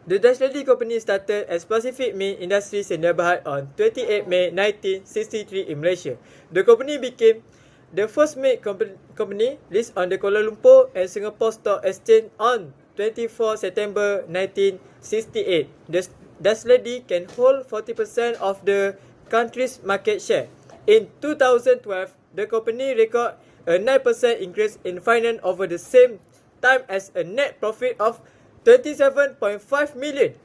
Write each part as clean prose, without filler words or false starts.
The Dutch Lady Company started as Pacific Main Industries in Berhad on 28 May 1963 in Malaysia. The company became the first maid company listed on the Kuala Lumpur and Singapore Stock Exchange on 24 September 1968. The Dutch Lady can hold 40% of the country's market share. In 2012, the company recorded a 9% increase in finance over the same time as a net profit of 27.5 million.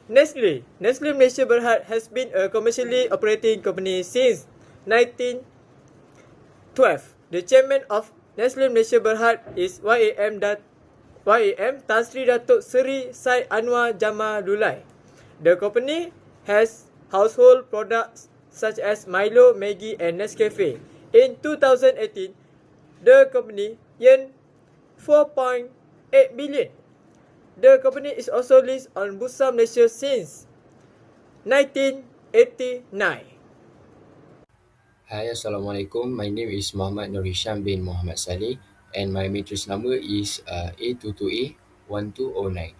Nestle Malaysia Berhad has been a commercially operating company since 1912. The chairman of Nestle Malaysia Berhad is YAM Tan Sri Datuk Seri Syed Anwar Jamalulai. The company has household products such as Milo, Maggi and Nescafe. In 2018, the company earned 4.8 billion. The company is also listed on Bursa Malaysia since 1989. Hi, Assalamualaikum. My name is Muhammad Nur Hisham bin Muhammad Saleh and my matrix number is A22A1209.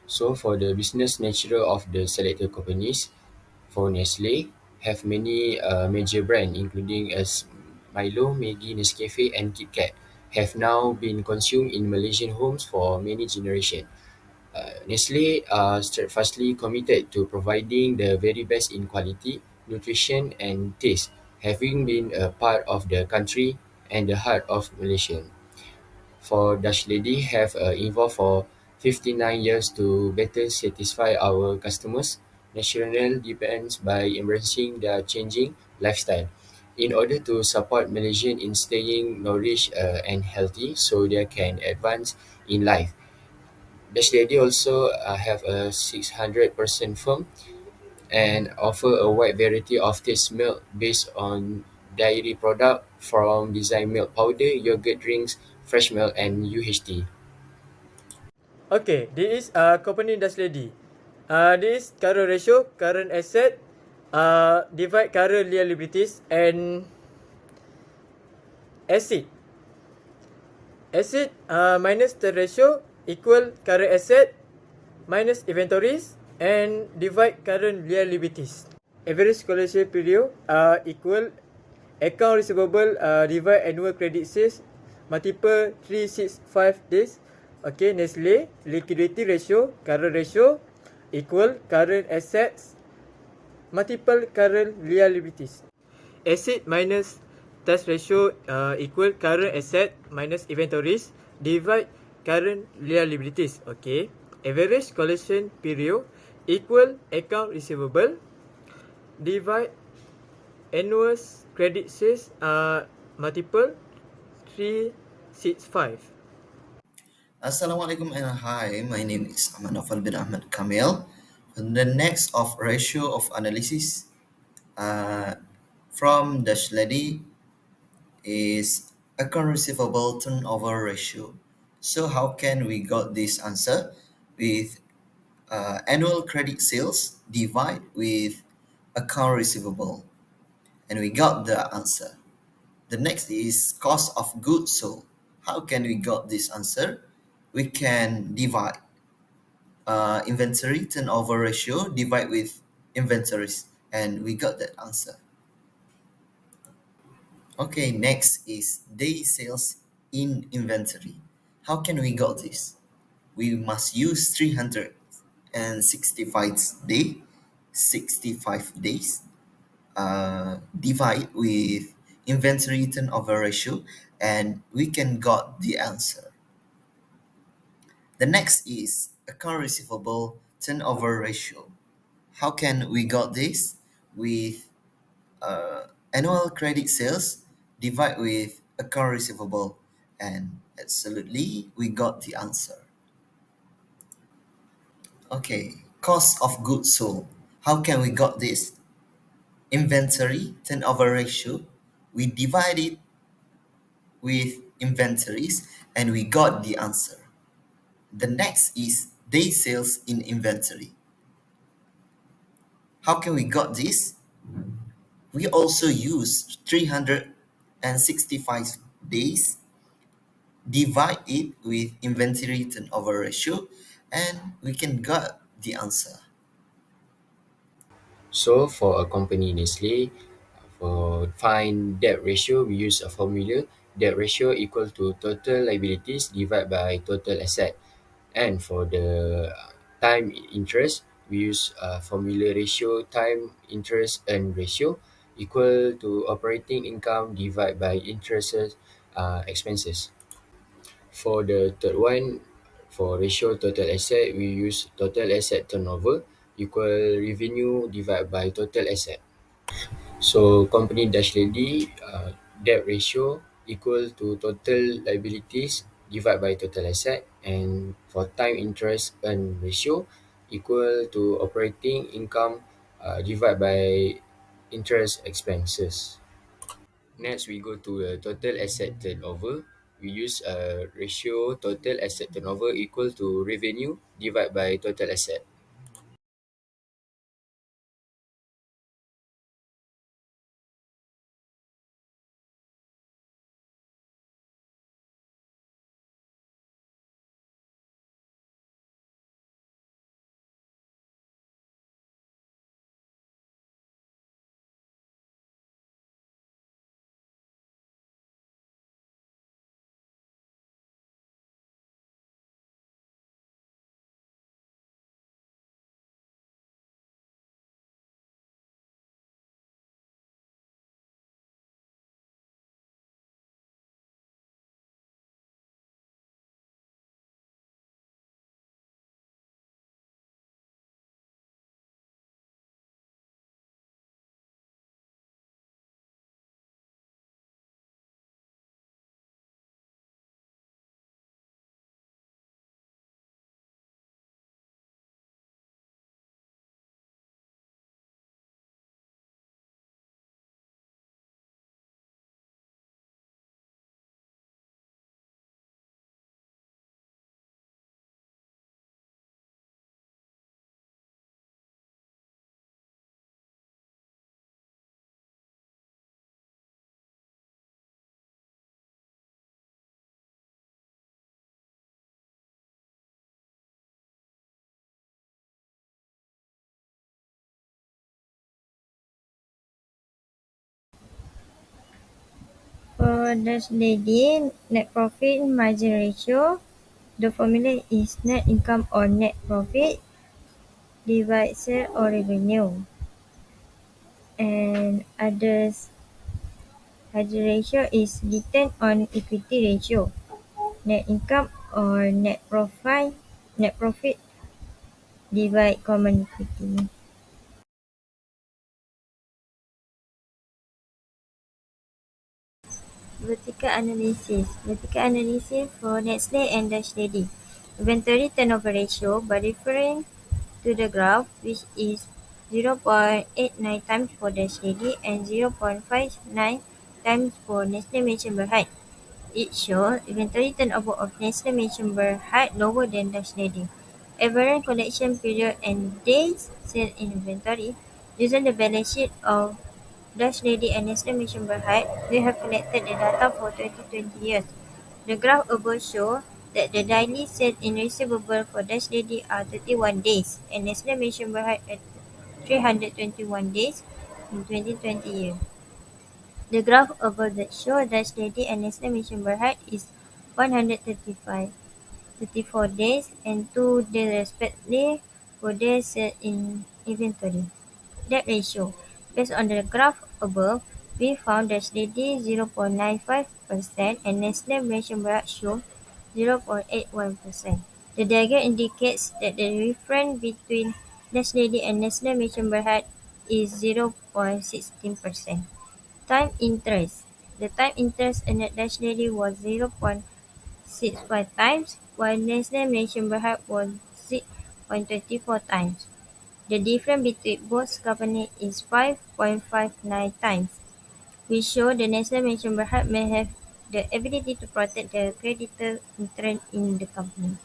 So for the business nature of the selected companies, for Nestle, have many major brand including as Milo, Maggi, Nescafe and KitKat have now been consumed in Malaysian homes for many generations. Nestle are steadfastly committed to providing the very best in quality, nutrition, and taste, having been a part of the country and the heart of Malaysia. For Dutch Lady have evolved for 59 years to better satisfy our customers' national demands by embracing their changing lifestyle. In order to support Malaysians in staying nourished and healthy so they can advance in life. Dutch Lady also have a 600% firm and offer a wide variety of taste milk based on dairy product from design milk powder, yogurt drinks, fresh milk and UHT. Okay, this is company Dutch Lady. This is current ratio, current asset, divide current liabilities and asset. Asset minus the ratio equal current asset minus inventories and divide current liabilities. Average collection period equal account receivable divide annual credit sales multiple 365 days. Okay, Nestle liquidity ratio, current ratio equal current assets multiple current liabilities. Asset minus tax ratio equal current asset minus inventories divide current liabilities. Okay. Average collection period equal account receivable divide annual credit sales multiple 365. Assalamualaikum and hi, my name is Ahmad Naufal bin Ahmad Kamil. The next of ratio of analysis uh, from the study is account receivable turnover ratio. So how can we got this answer? With annual credit sales divide with account receivable, and we got the answer. The next is cost of goods sold. How can we got this answer? We can divide inventory turnover ratio divide with inventories, and we got that answer. Okay, next is day sales in inventory. How can we got this? We must use 365 days divide with inventory turnover ratio, and we can got the answer. The next is account receivable turnover ratio. How can we got this? With annual credit sales divide with account receivable, and absolutely we got the answer. Okay, cost of goods sold. How can we got this? Inventory turnover ratio, we divide it with inventories, and we got the answer. The next is day sales in inventory. How can we got this? We also use 365 days, divide it with inventory turnover ratio, and we can get the answer. So for a company Nestle, for find debt ratio, we use a formula. Debt ratio equal to total liabilities divided by total asset. And for the time interest, we use formula ratio time interest and ratio equal to operating income divided by interest expenses. For the third one, for ratio total asset, we use total asset turnover equal revenue divided by total asset. So company dash lady debt ratio equal to total liabilities divided by total asset, and for time interest earn ratio equal to operating income divided by interest expenses. Next, we go to the total asset turnover. We use a ratio total asset turnover equal to revenue divided by total asset. For dash lady net profit margin ratio, the formula is net income or net profit divide sale or revenue. And others margin ratio is return on equity ratio, net income or net profit divide common equity. Vertical analysis for Nestle and Dash Lady. Inventory turnover ratio by referring to the graph, which is 0.89 times for Dash Lady and 0.59 times for Nestle Mansion Berhad. It shows inventory turnover of Nestle Mansion Berhad lower than Dash Lady. Average collection period and days sale in inventory. Using the balance sheet of Dash Lady and Nestle Mission Berhad, we have collected the data for 2020 years. The graph above shows that the daily sales in receivable for Dash Lady are 31 days and Nestle Mission Berhad at 321 days in 2020 year. The graph above that shows Dash Lady and Nestle Mission Berhad is 135, 34 days and 2 days respectively for their sales in inventory. Debt ratio. Based on the graph above, we found that Dash 0.95% and Nestle Malaysian Berhad show 0.81%. The diagram indicates that the difference between Dash and Nestle Malaysian Berhad is 0.16%. Time interest. The time interest earned at Dash was 0.65 times, while Nestle Malaysian Berhad was 0.24 times. The difference between both companies is 5.59 times. We show the Nestle Mansion Berhad may have the ability to protect the creditor interest in the company.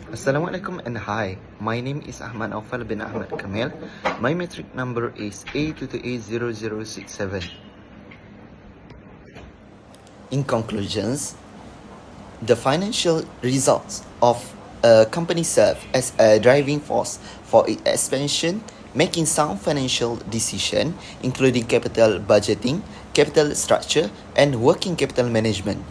Assalamualaikum and hi. My name is Ahmad Aufal bin Ahmad Kamil. My metric number is A2280067. In conclusions, the financial results of a company serve as a driving force for its expansion, making sound financial decisions, including capital budgeting, capital structure, and working capital management,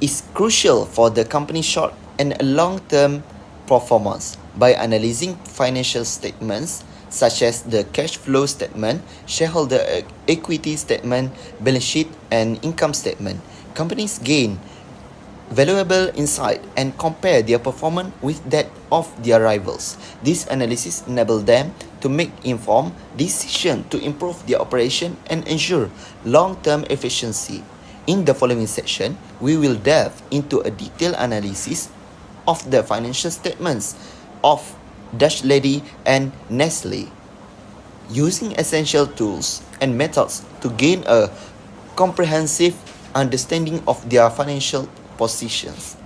is crucial for the company's short and long-term performance. By analyzing financial statements such as the cash flow statement, shareholder equity statement, balance sheet, and income statement, companies gain valuable insight and compare their performance with that of their rivals. This analysis enables them to make informed decisions to improve their operation and ensure long-term efficiency. In the following section, we will delve into a detailed analysis of the financial statements of Dutch Lady and Nestle, using essential tools and methods to gain a comprehensive understanding of their financial positions.